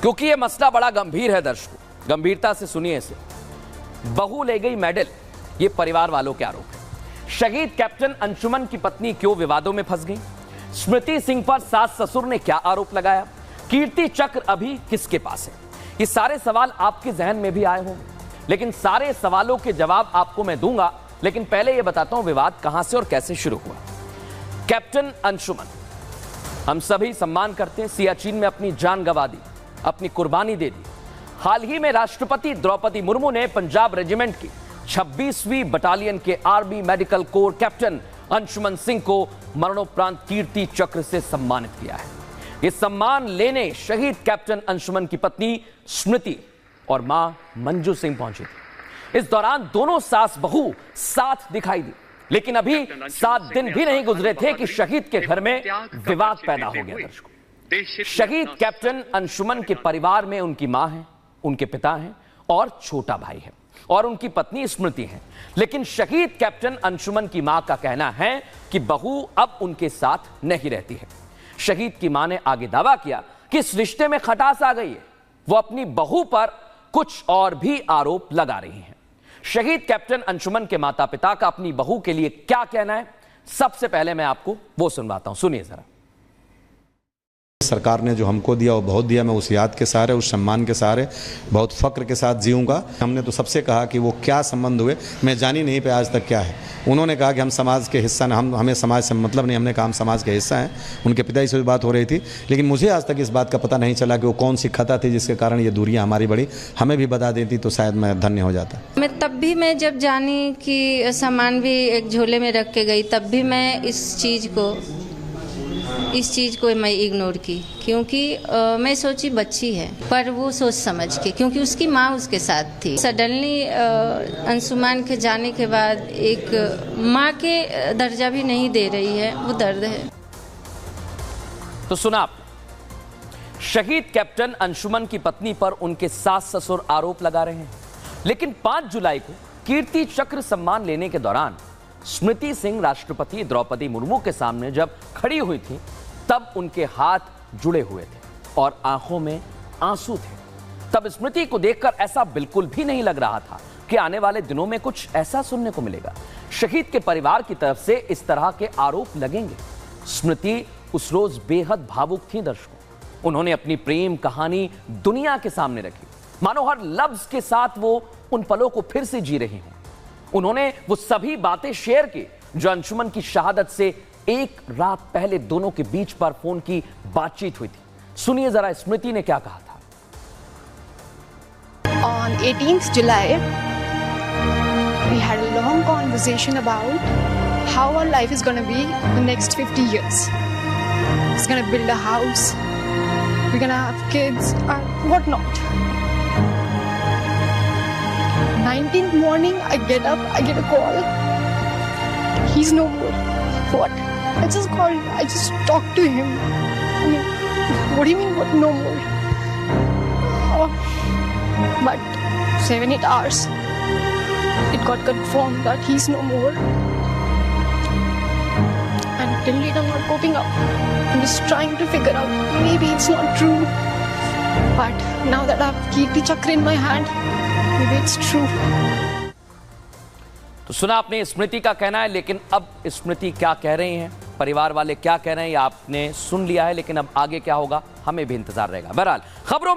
क्योंकि यह मसला बड़ा गंभीर है दर्शकों, गंभीरता से सुनिए इसे। बहू ले गई मेडल, ये परिवार वालों के आरोप है। शहीद कैप्टन अंशुमन की पत्नी क्यों विवादों में फंस गई? स्मृति सिंह पर सास ससुर ने क्या आरोप लगाया? कीर्ति चक्र अभी किसके पास है? ये सारे सवाल आपके जहन में भी आए होंगे, लेकिन सारे सवालों के जवाब आपको मैं दूंगा। लेकिन पहले यह बताता हूं विवाद कहां से और कैसे शुरू हुआ। कैप्टन अंशुमन, हम सभी सम्मान करते हैं, सियाचिन में अपनी जान गंवा दी, अपनी कुर्बानी दे दी। हाल ही में राष्ट्रपति द्रौपदी मुर्मू ने पंजाब रेजिमेंट की 26वीं बटालियन के army medical corps captain Anshuman Singh को मरणोपरांत कीर्ति चक्र से सम्मानित किया है। इस सम्मान लेने शहीद कैप्टन अंशुमन की पत्नी स्मृति और मां मंजू सिंह पहुंची थी। इस दौरान दोनों सास बहू साथ दिखाई दी, लेकिन अभी 7 दिन भी नहीं गुजरे थे कि शहीद के घर में विवाद पैदा हो गया। दर्शकों, शहीद कैप्टन अंशुमन के परिवार में उनकी मां है, उनके पिता हैं और छोटा भाई है और उनकी पत्नी स्मृति है। लेकिन शहीद कैप्टन अंशुमन की मां का कहना है कि बहू अब उनके साथ नहीं रहती है। शहीद की मां ने आगे दावा किया कि इस रिश्ते में खटास आ गई है। वो अपनी बहू पर कुछ और भी आरोप लगा रही हैं। शहीद कैप्टन अंशुमन के माता पिता का अपनी बहू के लिए क्या कहना है, सबसे पहले मैं आपको वो सुनवाता हूं, सुनिए जरा। सरकार ने जो हमको दिया वो बहुत दिया, मैं उस याद के सहारे, उस सम्मान के सहारे बहुत फक्र के साथ जीऊंगा। हमने तो सबसे कहा कि वो क्या संबंध हुए, मैं जानी नहीं पे आज तक क्या है। उन्होंने कहा कि हम समाज के हिस्सा, हमें समाज से मतलब नहीं, हमने कहा हम समाज के हिस्सा हैं। उनके पिताजी से भी बात हो रही थी, लेकिन मुझे आज तक इस बात का पता नहीं चला कि वो कौन सी खता थी जिसके कारण ये दूरियाँ हमारी बढ़ी। हमें भी बता देती तो शायद मैं धन्य हो जाता। मैं तब भी, मैं जब जानी कि सामान भी एक झोले में रख के गई, तब भी मैं इस चीज़ को मैं इग्नोर की, क्योंकि मैं सोची बच्ची है, पर वो सोच समझ के, क्योंकि उसकी माँ उसके साथ थी। सडनली अंशुमन के जाने के बाद एक माँ के दर्जा भी नहीं दे रही है, वो दर्द है। तो सुना आपने, शहीद कैप्टन अंशुमन की पत्नी पर उनके सास ससुर आरोप लगा रहे हैं। लेकिन 5 जुलाई को कीर्ति चक्र सम्मान लेने के दौरान स्मृति सिंह राष्ट्रपति द्रौपदी मुर्मू के सामने जब खड़ी हुई थी, तब उनके हाथ जुड़े हुए थे और आंखों में आंसू थे। तब स्मृति को देखकर ऐसा बिल्कुल भी नहीं लग रहा था कि आने वाले दिनों में कुछ ऐसा सुनने को मिलेगा। शहीद के परिवार की तरफ से इस तरह के आरोप लगेंगे। स्मृति उस रोज बेहद भावुक थी दर्शकों। उन्होंने अपनी प्रेम कहानी दुनिया के सामने रखी, मानो हर लफ्ज के साथ वो उन पलों को फिर से जी रही हैं। उन्होंने वो सभी बातें शेयर की जो अंशुमन की शहादत से एक रात पहले दोनों के बीच पर फोन की बातचीत हुई थी। सुनिए जरा स्मृति ने क्या कहा था। On 18th July, we had a long conversation about how our life is going to be the next 50 years. It's going to build a house, we're going to have kids and whatnot. 19th morning, I get up, I get a call. He's no more. What? I just called, I just talked to him. I mean, what do you mean, what, no more? But 7-8 hours, it got confirmed that he's no more. And till date, I'm not coping up. I'm just trying to figure out, maybe it's not true. But now that I have Kirti Chakra in my hand, maybe it's true. तो सुना आपने स्मृति का कहना है, लेकिन अब स्मृति क्या कह रही हैं, परिवार वाले क्या कह रहे हैं, ये आपने सुन लिया है। लेकिन अब आगे क्या होगा, हमें भी इंतजार रहेगा। बहरहाल खबरों